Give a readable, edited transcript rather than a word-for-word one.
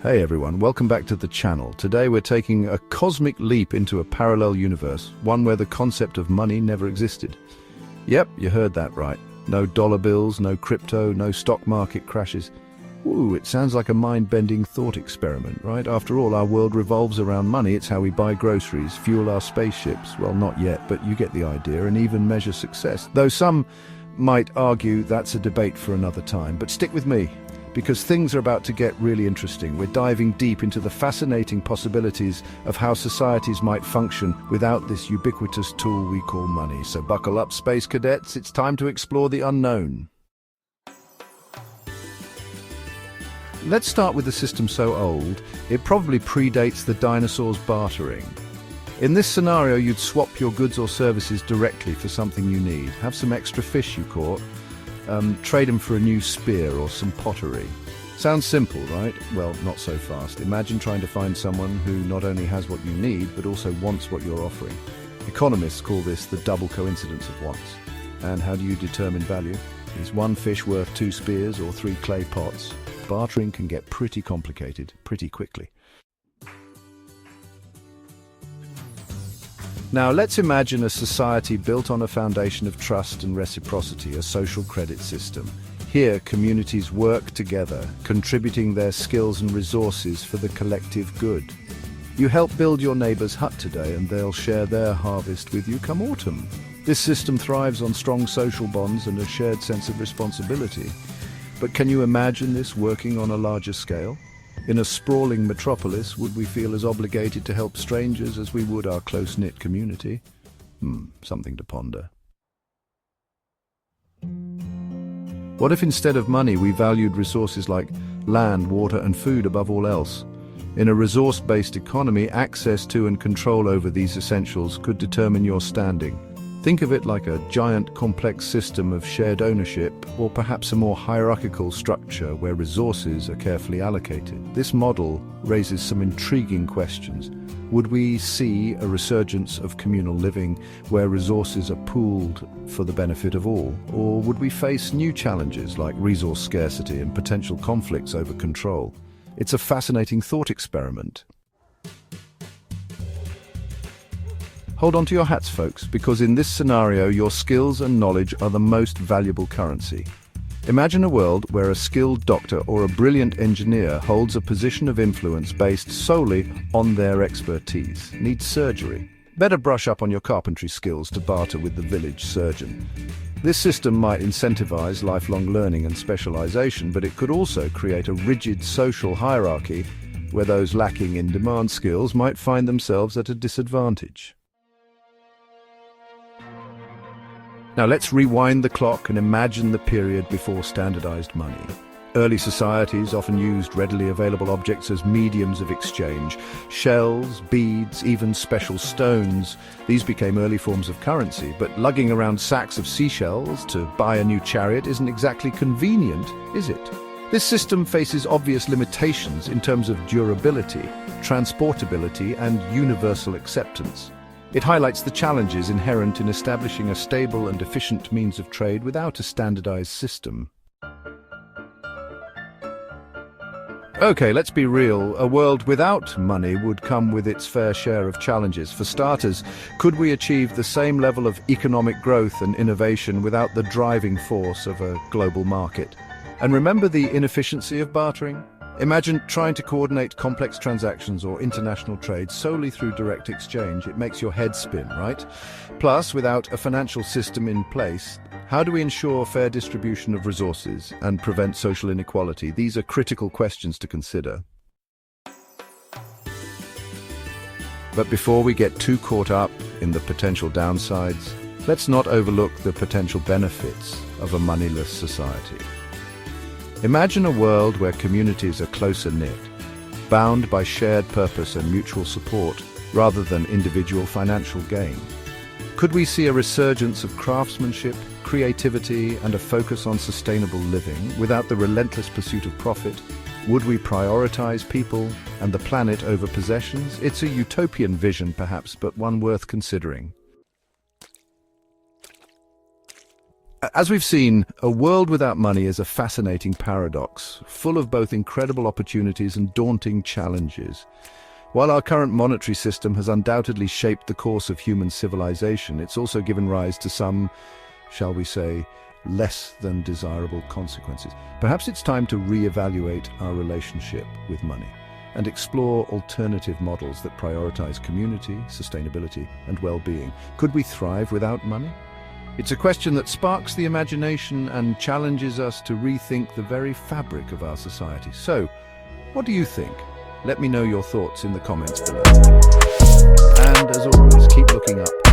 Hey everyone, welcome back to the channel. Today we're taking a cosmic leap into a parallel universe, one where the concept of money never existed. Yep, you heard that right. No dollar bills, no crypto, no stock market crashes. Ooh, it sounds like a mind-bending thought experiment, right? After all, our world revolves around money. It's how we buy groceries, fuel our spaceships. Well, not yet, but you get the idea, and even measure success. Though some might argue that's a debate for another time. But stick with me, because things are about to get really interesting. We're diving deep into the fascinating possibilities of how societies might function without this ubiquitous tool we call money. So buckle up, space cadets. It's time to explore the unknown. Let's start with a system so old, it probably predates the dinosaurs bartering. In this scenario, you'd swap your goods or services directly for something you need. Have some extra fish you caught, trade them for a new spear or some pottery. Sounds simple, right? Well, not so fast. Imagine trying to find someone who not only has what you need, but also wants what you're offering. Economists call this the double coincidence of wants. And how do you determine value? Is one fish worth 2 spears or 3 clay pots? Bartering can get pretty complicated pretty quickly. Now let's imagine a society built on a foundation of trust and reciprocity, a social credit system. Here, communities work together, contributing their skills and resources for the collective good. You help build your neighbor's hut today and they'll share their harvest with you come autumn. This system thrives on strong social bonds and a shared sense of responsibility. But can you imagine this working on a larger scale? In a sprawling metropolis, would we feel as obligated to help strangers as we would our close-knit community? Something to ponder. What if instead of money we valued resources like land, water and food above all else? In a resource-based economy, access to and control over these essentials could determine your standing. Think of it like a giant complex system of shared ownership, or perhaps a more hierarchical structure where resources are carefully allocated. This model raises some intriguing questions. Would we see a resurgence of communal living where resources are pooled for the benefit of all? Or would we face new challenges like resource scarcity and potential conflicts over control? It's a fascinating thought experiment. Hold on to your hats, folks, because in this scenario, your skills and knowledge are the most valuable currency. Imagine a world where a skilled doctor or a brilliant engineer holds a position of influence based solely on their expertise. Need surgery? Better brush up on your carpentry skills to barter with the village surgeon. This system might incentivize lifelong learning and specialization, but it could also create a rigid social hierarchy where those lacking in demand skills might find themselves at a disadvantage. Now let's rewind the clock and imagine the period before standardized money. Early societies often used readily available objects as mediums of exchange. Shells, beads, even special stones. These became early forms of currency, but lugging around sacks of seashells to buy a new chariot isn't exactly convenient, is it? This system faces obvious limitations in terms of durability, transportability, and universal acceptance. It highlights the challenges inherent in establishing a stable and efficient means of trade without a standardized system. Okay, let's be real. A world without money would come with its fair share of challenges. For starters, could we achieve the same level of economic growth and innovation without the driving force of a global market? And remember the inefficiency of bartering? Imagine trying to coordinate complex transactions or international trade solely through direct exchange. It makes your head spin, right? Plus, without a financial system in place, how do we ensure fair distribution of resources and prevent social inequality? These are critical questions to consider. But before we get too caught up in the potential downsides, let's not overlook the potential benefits of a moneyless society. Imagine a world where communities are closer knit, bound by shared purpose and mutual support, rather than individual financial gain. Could we see a resurgence of craftsmanship, creativity, and a focus on sustainable living without the relentless pursuit of profit? Would we prioritize people and the planet over possessions? It's a utopian vision, perhaps, but one worth considering. As we've seen, a world without money is a fascinating paradox, full of both incredible opportunities and daunting challenges. While our current monetary system has undoubtedly shaped the course of human civilization, it's also given rise to some, shall we say, less than desirable consequences. Perhaps it's time to re-evaluate our relationship with money and explore alternative models that prioritize community, sustainability, and well-being. Could we thrive without money? It's a question that sparks the imagination and challenges us to rethink the very fabric of our society. So, what do you think? Let me know your thoughts in the comments below. And as always, keep looking up.